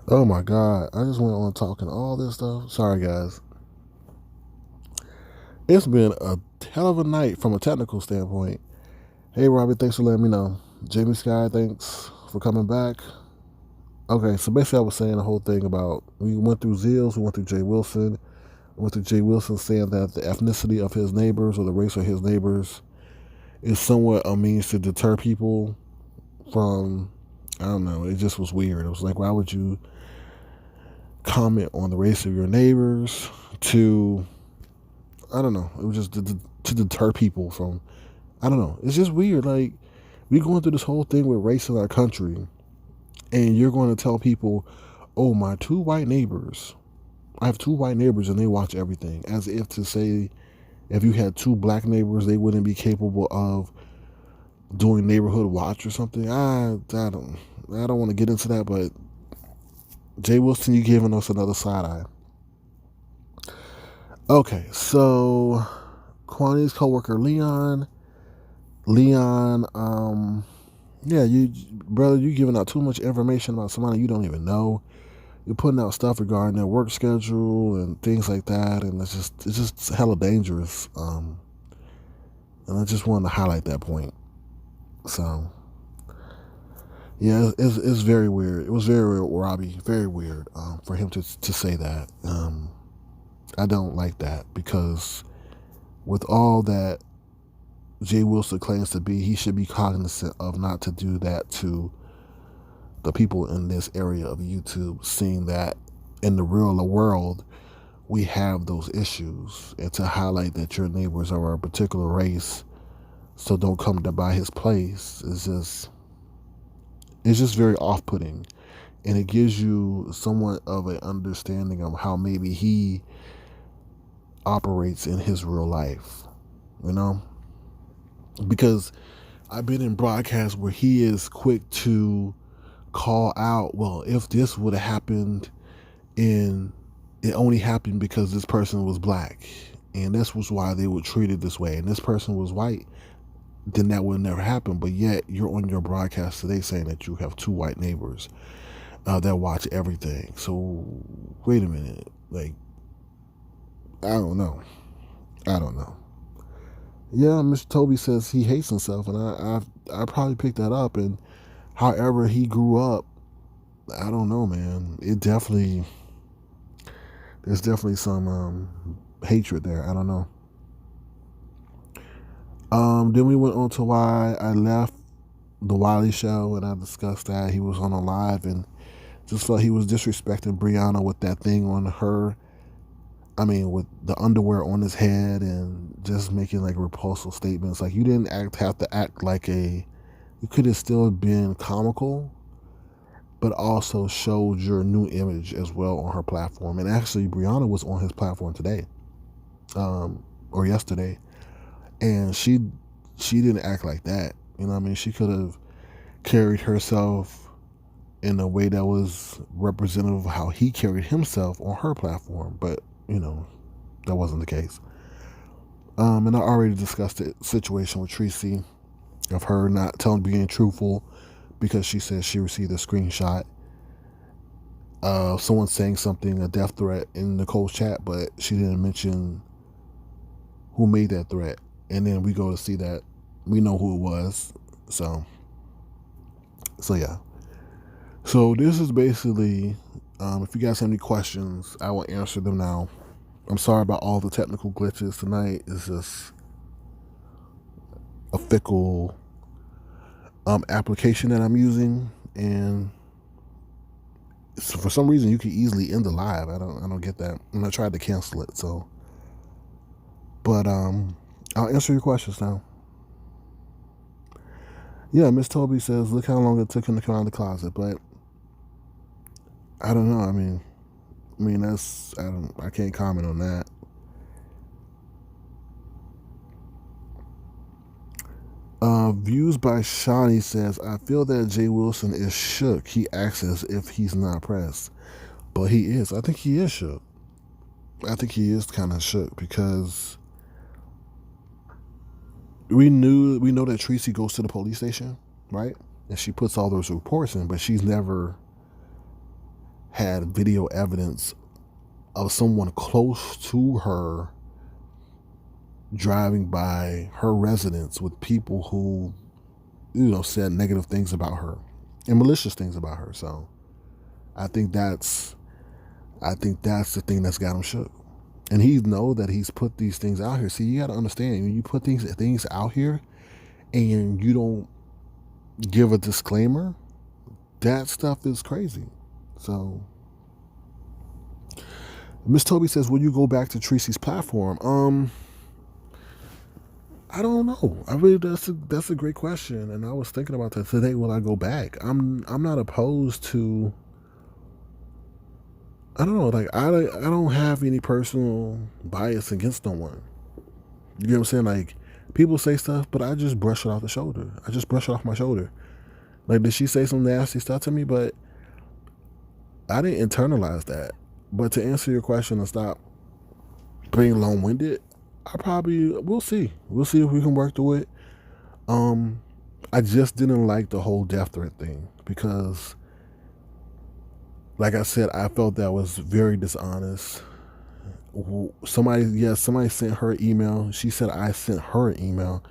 Oh my God. I just went on talking all this stuff. Sorry, guys. It's been a hell of a night from a technical standpoint. Hey, Robbie, thanks for letting me know. Jamie Sky, thanks for coming back. Okay, so basically, I was saying the whole thing about we went through Zills, we went through Jay Wilson. We went through Jay Wilson saying that the ethnicity of his neighbors or the race of his neighbors is somewhat a means to deter people from, I don't know, it just was weird. It was like, why would you comment on the race of your neighbors to I don't know. It was just to deter people from. I don't know. It's just weird. Like we going through this whole thing with race in our country, and you're going to tell people, "Oh, my two white neighbors. I have two white neighbors, and they watch everything." As if to say, if you had two black neighbors, they wouldn't be capable of doing neighborhood watch or something. I don't want to get into that, but Jay Wilson, you giving us another side eye. Okay, so Kwani's coworker Leon, yeah, you brother, you giving out too much information about somebody you don't even know. You're putting out stuff regarding their work schedule and things like that, and it's just hella dangerous. And I just wanted to highlight that point. So yeah, it's very weird. It was very weird, Robbie. Very weird for him to say that. I don't like that because with all that Jay Wilson claims to be, he should be cognizant of not to do that to the people in this area of YouTube, seeing that in the real world we have those issues, and to highlight that your neighbors are a particular race, so don't come to buy his place is just it's just very off-putting, and it gives you somewhat of an understanding of how maybe he operates in his real life, you know, because I've been in broadcasts where he is quick to call out, well, if this would have happened in it only happened because this person was black and this was why they were treated this way and this person was white, then that would never happen. But yet you're on your broadcast today saying that you have two white neighbors that watch everything. So wait a minute, like I don't know. Yeah, Mr. Toby says he hates himself, and I probably picked that up. And however he grew up, I don't know, man. There's definitely some hatred there. I don't know. Then we went on to why I left the Wiley show, and I discussed that he was on a live and just felt he was disrespecting Brianna with that thing on her. I mean, with the underwear on his head and just making like repulsive statements. Like you didn't have to act like a. You could have still been comical, but also showed your new image as well on her platform. And actually, Brianna was on his platform today, or yesterday, and she didn't act like that. You know what I mean? She could have carried herself in a way that was representative of how he carried himself on her platform, but you know that wasn't the case. And I already discussed the situation with Treecey of her not being truthful because she said she received a screenshot of someone saying something, a death threat in Nicole's chat, but she didn't mention who made that threat. And then we go to see that we know who it was. So yeah. So this is basically, if you guys have any questions, I will answer them now. I'm sorry about all the technical glitches tonight. It's just a fickle application that I'm using, and so for some reason you can easily end the live. I don't get that. And I tried to cancel it. So, but I'll answer your questions now. Yeah, Miss Toby says, look how long it took him to come out of the closet. But I don't know. I mean that's I can't comment on that. Views by Shawnee says, I feel that Jay Wilson is shook. He acts as if he's not pressed, but he is. I think he is shook. I think he is kind of shook because we know that Treecey goes to the police station, right? And she puts all those reports in, but she's never had video evidence of someone close to her driving by her residence with people who, said negative things about her and malicious things about her. So I think that's the thing that's got him shook. And he know that he's put these things out here. See, you got to understand, when you put things out here and you don't give a disclaimer, that stuff is crazy. So Miss Toby says, will you go back to Treecey's platform? I don't know. I really that's a great question, and I was thinking about that today. Will I go back? I'm not opposed to. I don't know. Like I don't have any personal bias against no one. You know what I'm saying? Like people say stuff, but I just brush it off the shoulder. I just brush it off my shoulder. Like, did she say some nasty stuff to me? But I didn't internalize that. But to answer your question and stop being long-winded, we'll see. We'll see if we can work through it. I just didn't like the whole death threat thing because, like I said, I felt that was very dishonest. Somebody sent her an email. She said I sent her an email.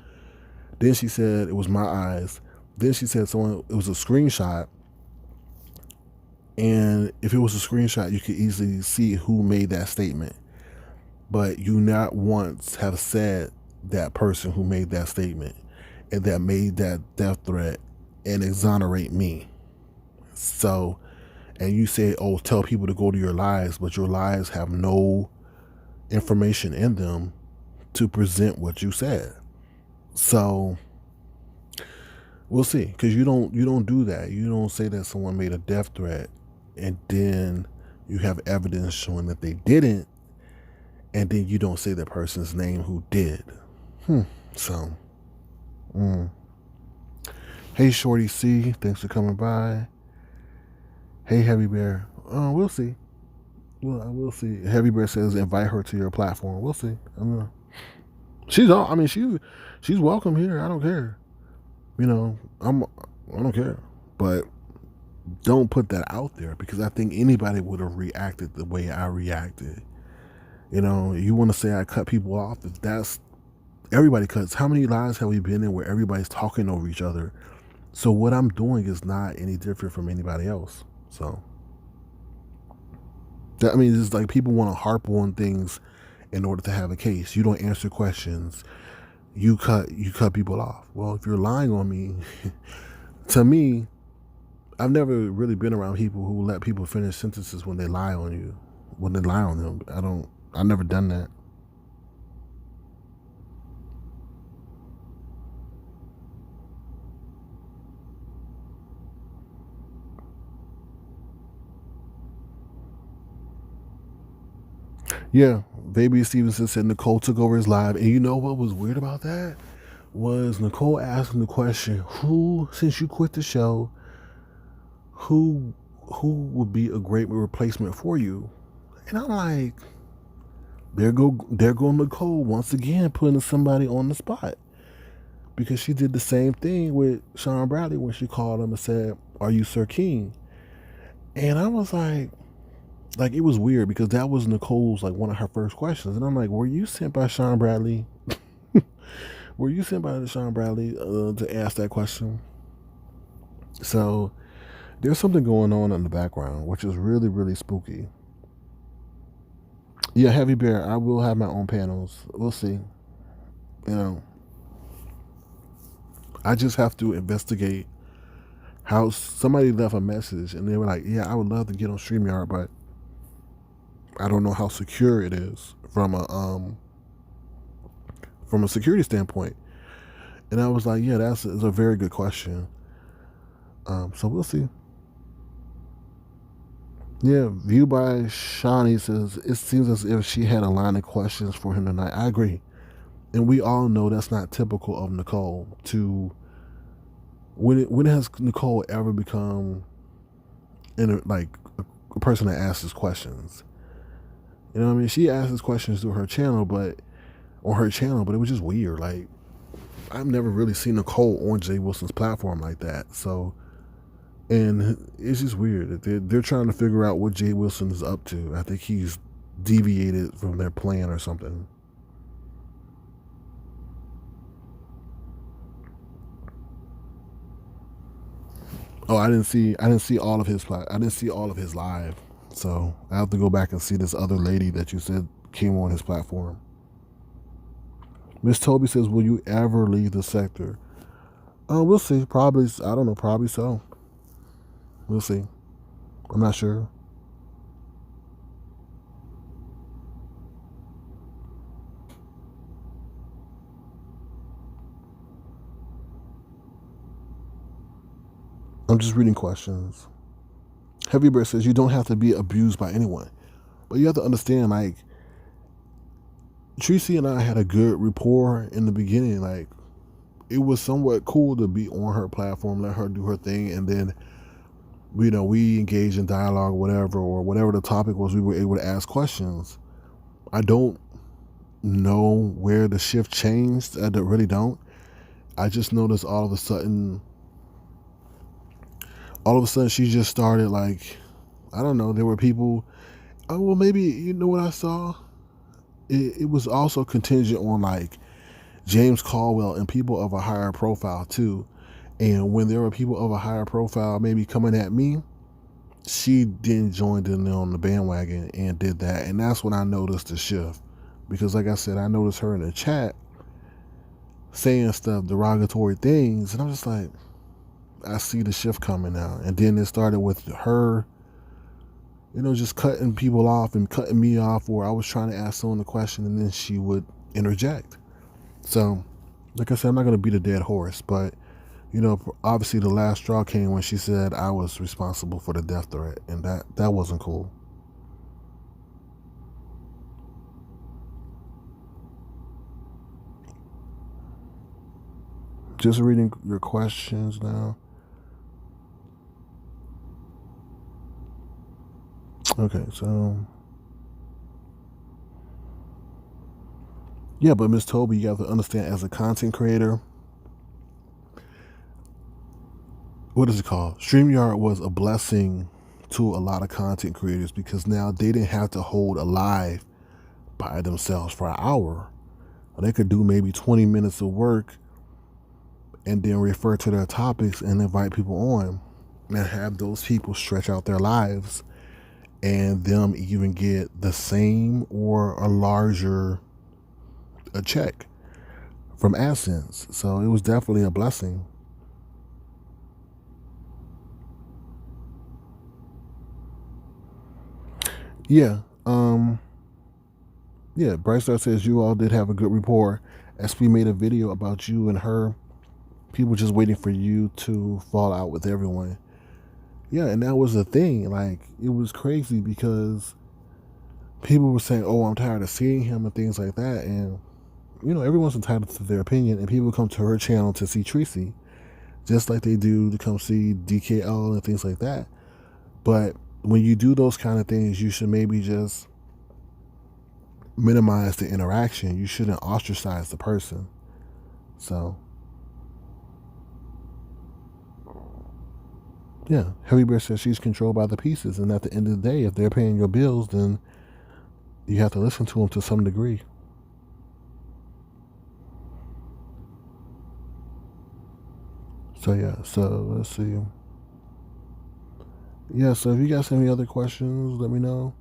Then she said it was my eyes. Then she said it was a screenshot. And if it was a screenshot, you could easily see who made that statement. But you not once have said that person who made that statement and that made that death threat and exonerate me. So, and you say, oh, tell people to go to your lives, but your lives have no information in them to present what you said. So we'll see, because you don't do that. You don't say that someone made a death threat and then you have evidence showing that they didn't, and then you don't say the person's name who did. So, hey, Shorty C, thanks for coming by. Hey, Heavy Bear. We'll see. Well, I will see. Heavy Bear says invite her to your platform. We'll see. She's welcome here. I don't care. I don't care. But don't put that out there, because I think anybody would have reacted the way I reacted. You want to say I cut people off? That's everybody cuts. How many lives have we been in where everybody's talking over each other? So what I'm doing is not any different from anybody else. So it's like people want to harp on things in order to have a case. You don't answer questions. You cut people off. Well, if you're lying on me, to me, I've never really been around people who let people finish sentences when they lie on you. When they lie on them, I've never done that. Yeah, Baby Stevenson said Nicole took over his live, and you know what was weird about that? Was Nicole asking the question, who, since you quit the show, who would be a great replacement for you? And I'm like, there go Nicole once again putting somebody on the spot, because she did the same thing with Sean Bradley when she called him and said, "Are you Sir King?" And I was like it was weird, because that was Nicole's, like, one of her first questions, and I'm like, were you sent by Sean Bradley? Were you sent by Sean Bradley to ask that question? So there's something going on in the background, which is really, really spooky. Yeah, Heavy Bear, I will have my own panels. We'll see. I just have to investigate how somebody left a message and they were like, yeah, I would love to get on StreamYard, but I don't know how secure it is from a security standpoint. And I was like, yeah, that's a very good question. So we'll see. Yeah, View by Shawnee says, it seems as if she had a line of questions for him tonight. I agree. And we all know that's not typical of Nicole. When has Nicole ever become a person that asks questions? You know what I mean? She asks questions through her channel, but it was just weird. Like, I've never really seen Nicole on Jay Wilson's platform like that. So, And it's just weird. They're trying to figure out what Jay Wilson is up to. I think he's deviated from their plan or something. Oh, I didn't see all of his I didn't see all of his live. So I have to go back and see this other lady that you said came on his platform. Miss Toby says, "Will you ever leave the sector?" We'll see. Probably. I don't know. Probably so. We'll see. I'm not sure. I'm just reading questions. Heavy Bear says, "You don't have to be abused by anyone, but you have to understand, like, Treecey and I had a good rapport in the beginning. Like, it was somewhat cool to be on her platform, let her do her thing, and then, we engaged in dialogue, or whatever the topic was, we were able to ask questions. I don't know where the shift changed. I really don't. I just noticed all of a sudden she just started, like, I don't know, there were people, oh, well, maybe, you know what I saw? It was also contingent on, like, James Caldwell and people of a higher profile, too. And when there were people of a higher profile maybe coming at me, she didn't join in on the bandwagon and did that. And that's when I noticed the shift. Because, like I said, I noticed her in the chat saying stuff, derogatory things, and I'm just like, I see the shift coming now. And then it started with her, just cutting people off and cutting me off, or I was trying to ask someone a question and then she would interject. So, like I said, I'm not going to beat a dead horse, but, obviously the last straw came when she said I was responsible for the death threat, and that wasn't cool. Just reading your questions now. Okay, so yeah, but Miss Toby, you have to understand, as a content creator, what is it called? StreamYard was a blessing to a lot of content creators, because now they didn't have to hold a live by themselves for an hour. They could do maybe 20 minutes of work and then refer to their topics and invite people on and have those people stretch out their lives, and them even get the same or a larger a check from AdSense. So it was definitely a blessing. Yeah. Yeah, Bright Star says you all did have a good rapport. SP made a video about you and her. People just waiting for you to fall out with everyone. Yeah, and that was the thing. Like, it was crazy because people were saying, "Oh, I'm tired of seeing him," and things like that. And everyone's entitled to their opinion, and people come to her channel to see Treecey, just like they do to come see DKL and things like that. But when you do those kind of things, you should maybe just minimize the interaction. You shouldn't ostracize the person. So, yeah, Heavy Bear says she's controlled by the pieces, and at the end of the day, if they're paying your bills, then you have to listen to them to some degree. So yeah, so let's see. Yeah, so if you guys have any other questions, let me know.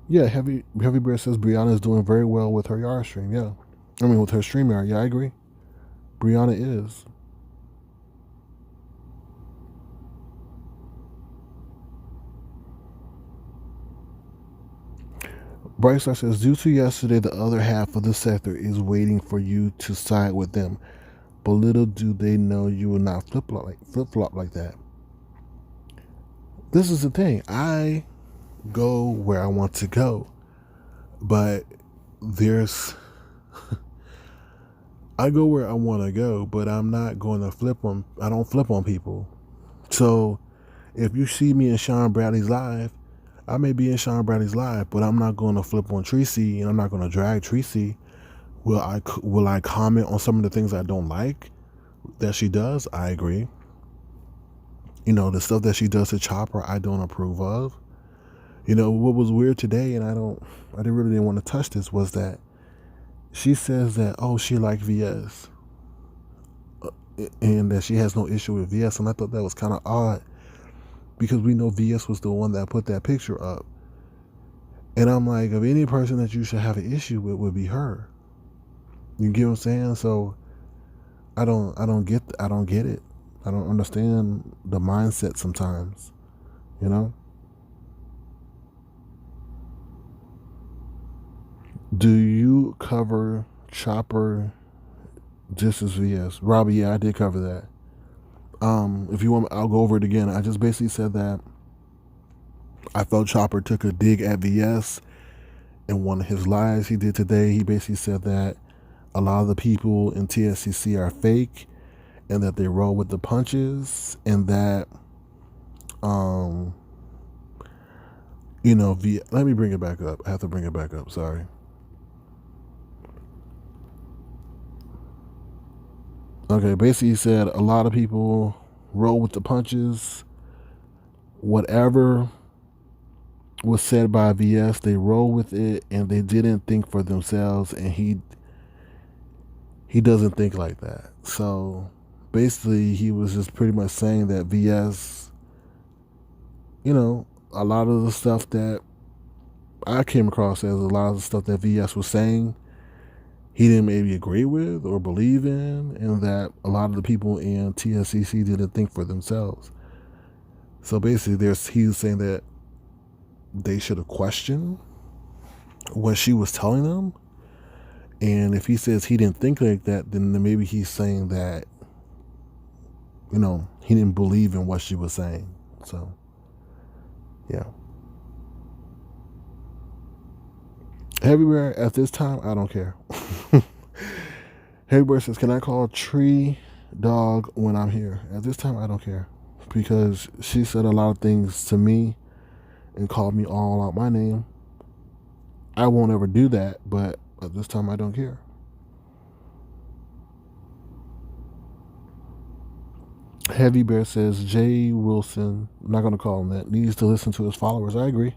Yeah, Heavy Bear says Brianna is doing very well with her yard stream. Yeah, with her StreamYard. Yeah, I agree. Brianna is. Bryce says, due to yesterday, the other half of the sector is waiting for you to side with them, but little do they know you will not flip flop like that. This is the thing. I go where I want to go, but I go where I want to go, but I'm not going to flip on. I don't flip on people. So if you see me in Sean Bradley's live, I may be in Sean Bradley's live, but I'm not going to flip on Treecey, and I'm not going to drag Treecey. Will I comment on some of the things I don't like that she does? I agree. The stuff that she does to Chopper, I don't approve of. What was weird today, and I didn't want to touch this, was that she says that, she liked VS, and that she has no issue with VS, and I thought that was kind of odd, because we know VS was the one that put that picture up. And I'm like, if any person that you should have an issue with would be her. You get what I'm saying? So I don't get it. I don't understand the mindset sometimes, Do you cover Chopper just as VS? Robbie, yeah, I did cover that. If you want, I'll go over it again. I just basically said that I felt Chopper took a dig at VS in one of his lives he did today. He basically said that a lot of the people in TSCC are fake and that they roll with the punches, and that, let me bring it back up. I have to bring it back up. Sorry. Okay, basically he said a lot of people roll with the punches. Whatever was said by VS, they roll with it, and they didn't think for themselves, and he doesn't think like that. So basically he was just pretty much saying that VS, a lot of the stuff that I came across as a lot of the stuff that VS was saying, he didn't maybe agree with or believe in, and that a lot of the people in TSCC didn't think for themselves. So basically he was saying that they should have questioned what she was telling them. And if he says he didn't think like that, then maybe he's saying that, he didn't believe in what she was saying. So, yeah. Everywhere at this time, I don't care. Everywhere says, can I call Tree Dog when I'm here? At this time, I don't care. Because she said a lot of things to me and called me all out my name. I won't ever do that, but at this time I don't care. Heavy Bear says, Jay Wilson, I'm not going to call him that, needs to listen to his followers. I agree.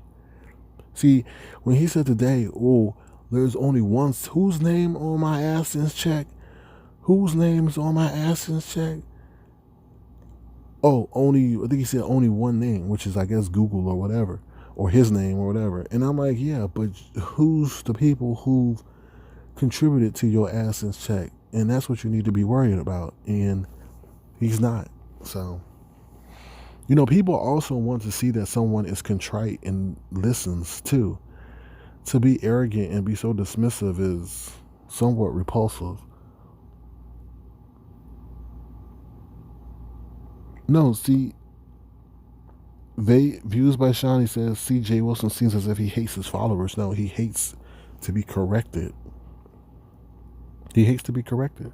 See, when he said today, there's only one, whose name on my AdSense check? Whose name is on my AdSense check? I think he said only one name, which is, I guess, Google or whatever, or his name or whatever. And I'm like, yeah, but who's the people who've contributed to your AdSense check? And that's what you need to be worried about. And he's not. So, people also want to see that someone is contrite and listens too. To be arrogant and be so dismissive is somewhat repulsive. No, see, Views by Shawnee says, C.J. Wilson seems as if he hates his followers. No, he hates to be corrected. He hates to be corrected.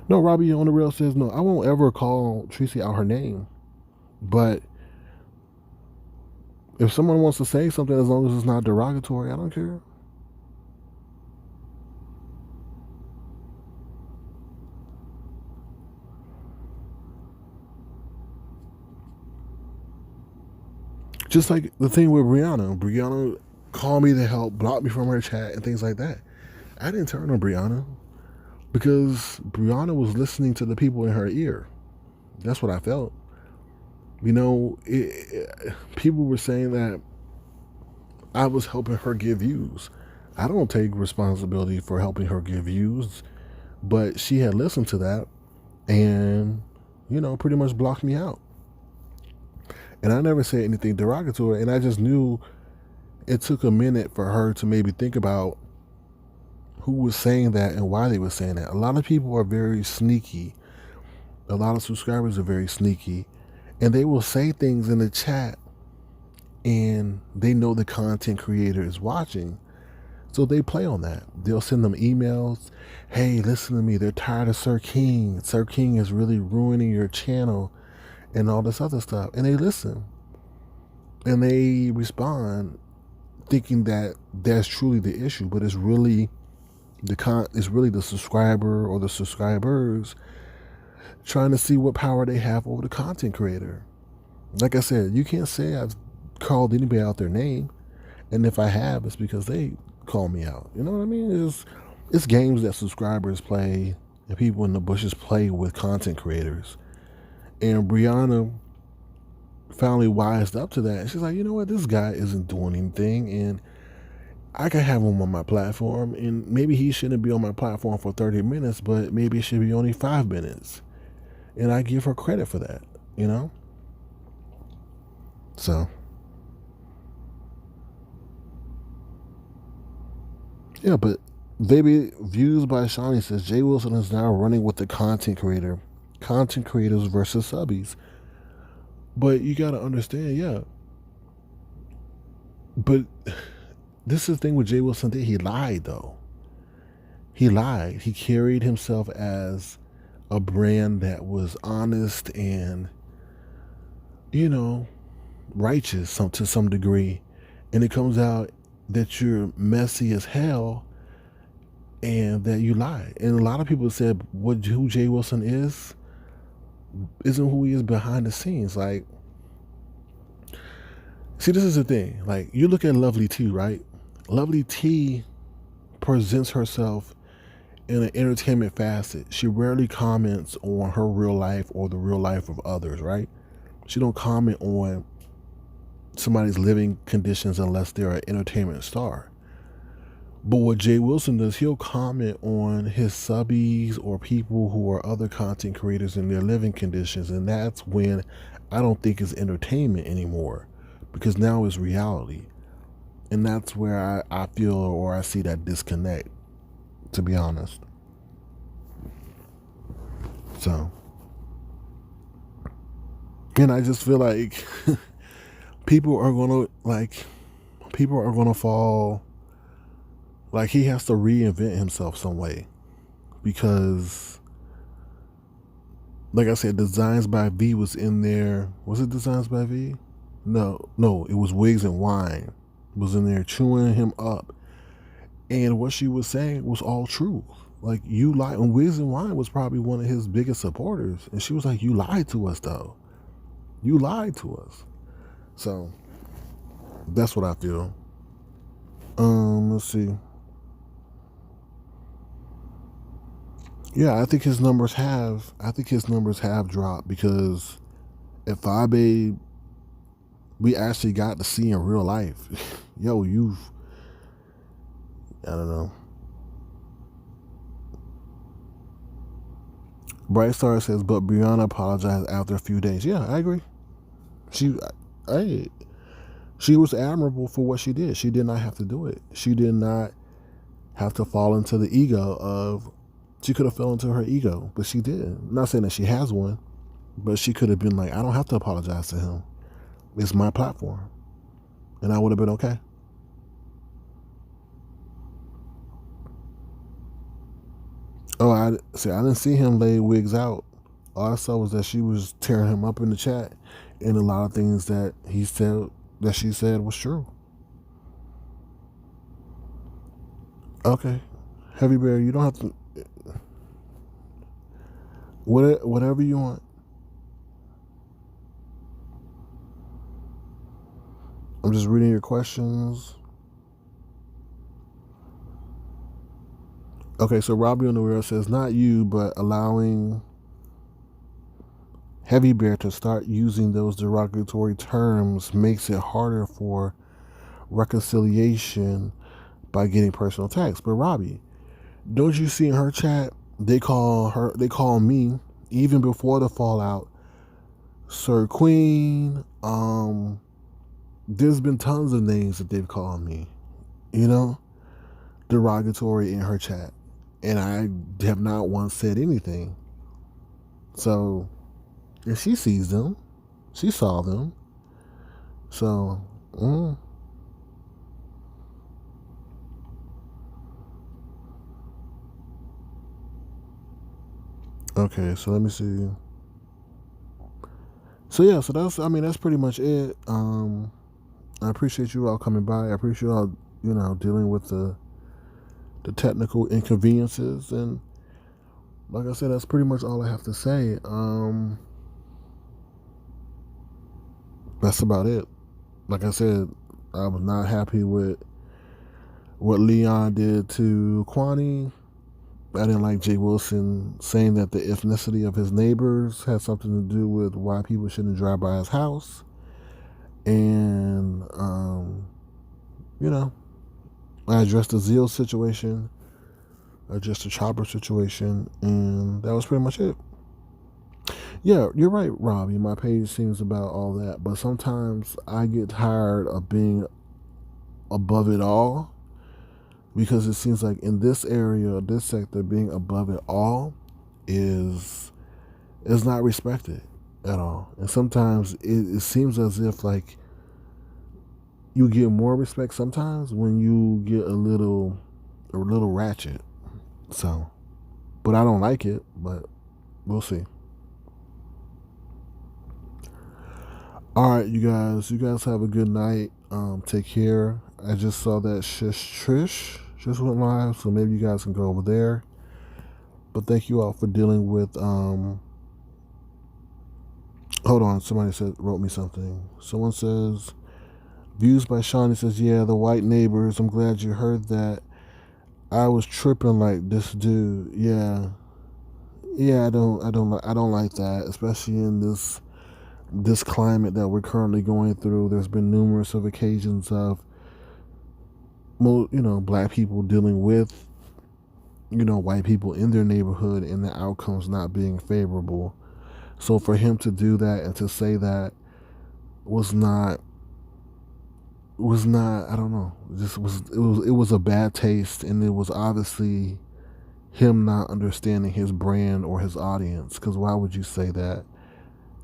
No, Robbie on the rail says, no, I won't ever call Treecey out her name. But if someone wants to say something, as long as it's not derogatory, I don't care. Just like the thing with Brianna. Brianna called me to help, blocked me from her chat and things like that. I didn't turn on Brianna because Brianna was listening to the people in her ear. That's what I felt. People were saying that I was helping her get views. I don't take responsibility for helping her get views, but she had listened to that and, pretty much blocked me out. And I never said anything derogatory, and I just knew it took a minute for her to maybe think about who was saying that and why they were saying that. A lot of people are very sneaky. A lot of subscribers are very sneaky, and they will say things in the chat, and they know the content creator is watching, so they play on that. They'll send them emails. Hey, listen to me. They're tired of Sir King. Sir King is really ruining your channel and all this other stuff. And they listen. And they respond thinking that that's truly the issue, but it's really the subscriber or the subscribers trying to see what power they have over the content creator. Like I said, you can't say I've called anybody out their name, and if I have, it's because they call me out. You know what I mean? It's games that subscribers play and people in the bushes play with content creators. And Brianna finally wised up to that. She's like, you know what? This guy isn't doing anything, and I can have him on my platform, and maybe he shouldn't be on my platform for 30 minutes, but maybe it should be only 5 minutes. And I give her credit for that, you know? So, yeah, but Baby Views by Shawnee says Jay Wilson is now running with the content creator. Content creators versus subbies. But you gotta understand, yeah. But this is the thing with Jay Wilson did. He lied though. He lied. He carried himself as a brand that was honest and, you know, righteous to some degree. And it comes out that you're messy as hell and that you lie. And a lot of people said who Jay Wilson isn't who he is behind the scenes. Like, see, this is the thing. Like, you look at Lovely T, right? Lovely T presents herself in an entertainment facet. She rarely comments on her real life or the real life of others, right? She don't comment on somebody's living conditions unless they're an entertainment star. But what Jay Wilson does, he'll comment on his subbies or people who are other content creators in their living conditions. And that's when I don't think it's entertainment anymore, because now it's reality. And that's where I feel or I see that disconnect, to be honest. So, and I just feel like people are gonna fall. Like, he has to reinvent himself some way, because, like I said, Designs by V was in there. Was it Designs by V? No, it was Wigs and Wine was in there chewing him up, and what she was saying was all true. Like, you lied. And Wigs and Wine was probably one of his biggest supporters, and she was like, "You lied to us, though. You lied to us." So that's what I feel. Let's see. Yeah, I think his numbers have dropped, because at Fabe, we actually got to see in real life. Yo, I don't know. Bright Star says, but Brianna apologized after a few days. Yeah, I agree. She was admirable for what she did. She did not have to do it. She did not have to fall into the ego of. She could have fell into her ego, but she did. I'm not saying that she has one, but she could have been like, I don't have to apologize to him. It's my platform. And I would have been okay. Oh, I didn't see him lay Wigs out. All I saw was that she was tearing him up in the chat, and a lot of things that she said was true. Okay. Heavy Bear, you don't have to. Whatever you want. I'm just reading your questions. Okay, so Robbie on the World says, not you, but allowing Heavy Bear to start using those derogatory terms makes it harder for reconciliation by getting personal attacks. But Robbie, don't you see in her chat, they call me, even before the fallout, Sir Queen. There's been tons of names that they've called me, derogatory in her chat. And I have not once said anything. So, and she sees them. She saw them. So, Okay, so let me see. So yeah, so that's pretty much it. I appreciate you all coming by. I appreciate you all, dealing with the technical inconveniences, and like I said, that's pretty much all I have to say. That's about it. Like I said, I was not happy with what Leon did to Kwani. I didn't like Jay Wilson saying that the ethnicity of his neighbors had something to do with why people shouldn't drive by his house. And, you know, I addressed the Zeal situation, I addressed the Chopper situation, and that was pretty much it. Yeah, you're right, Robbie. My page seems about all that, but sometimes I get tired of being above it all because it seems like in this area, this sector, being above it all is not respected at all. And sometimes it seems as if like you get more respect sometimes when you get a little ratchet. So, but I don't like it, but we'll see. All right, you guys. You guys have a good night. Take care. I just saw that Shish Trish just went live, so maybe you guys can go over there. But thank you all for dealing with. Hold on, somebody wrote me something. Someone says views by Shawnee says, yeah, the white neighbors. I'm glad you heard that. I was tripping like this dude. Yeah, yeah. I don't like that, especially in this climate that we're currently going through. There's been numerous of occasions of, black people dealing with, white people in their neighborhood and the outcomes not being favorable. So for him to do that and to say that was not, I don't know, it was a bad taste, and it was obviously him not understanding his brand or his audience. Because why would you say that?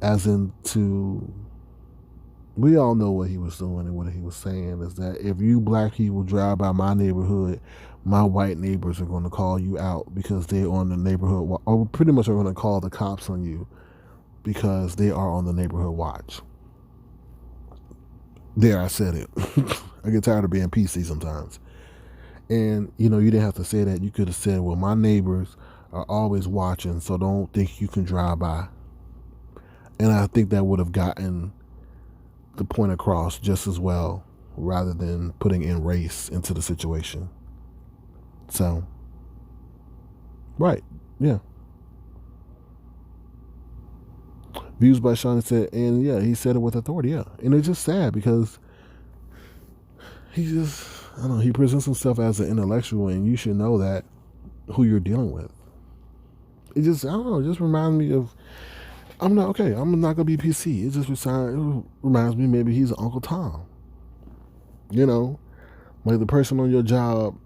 As in to, we all know what he was doing, and what he was saying is that if you black people drive by my neighborhood, my white neighbors are going to call you out because they're on the neighborhood, or pretty much are going to call the cops on you because they are on the neighborhood watch. There, I said it. I get tired of being PC sometimes. And, you didn't have to say that. You could have said, well, my neighbors are always watching, so don't think you can drive by. And I think that would have gotten the point across just as well, rather than putting in race into the situation. So, right, yeah. Views by Sean said, and yeah, he said it with authority, yeah. And it's just sad because he just, I don't know, he presents himself as an intellectual, and you should know that who you're dealing with. It just, I don't know, it just reminds me of, I'm not going to be PC. It just reminds me maybe he's Uncle Tom. Like the person on your job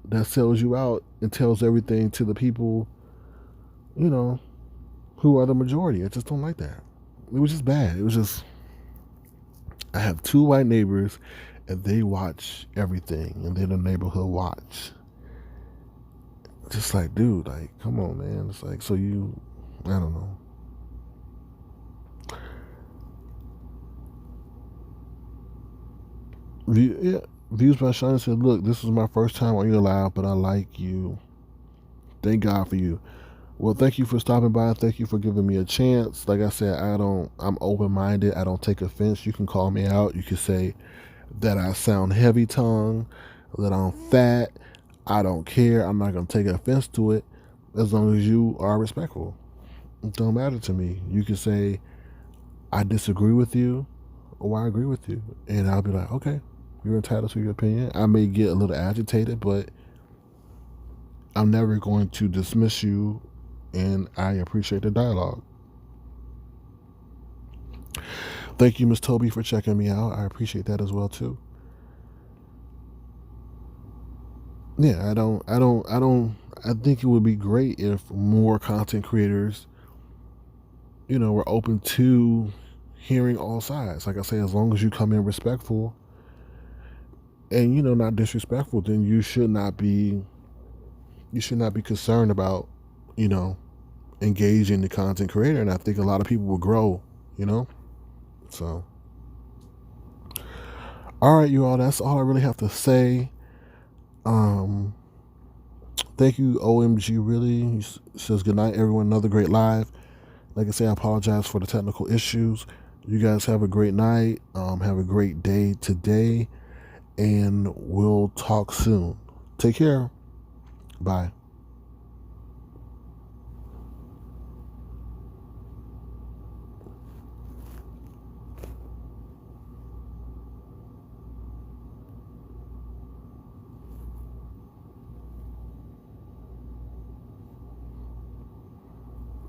that sells you out and tells everything to the people, who are the majority. I just don't like that. It was just bad. It was just, I have two white neighbors and they watch everything, and they're the neighborhood watch. Just like, dude, like, come on, man. It's like, so you, I don't know. Views by Sean said, look, this is my first time on your live, but I like you. Thank God for you. Well, thank you for stopping by. Thank you for giving me a chance. Like I said, I'm open-minded. I don't take offense. You can call me out. You can say that I sound heavy-tongued, that I'm fat. I don't care. I'm not going to take offense to it as long as you are respectful. It don't matter to me. You can say, I disagree with you, or I agree with you. And I'll be like, okay, you're entitled to your opinion. I may get a little agitated, but I'm never going to dismiss you, and I appreciate the dialogue. Thank you, Miss Toby, for checking me out. I appreciate that as well too. Yeah, I think it would be great if more content creators, were open to hearing all sides. Like I say, as long as you come in respectful and not disrespectful, then you should not be concerned about, engaging the content creator. And I think a lot of people will grow, So, all right, you all. That's all I really have to say. Thank you, OMG. Really, he says good night, everyone. Another great live. Like I say, I apologize for the technical issues. You guys have a great night. Have a great day today, and we'll talk soon. Take care. Bye.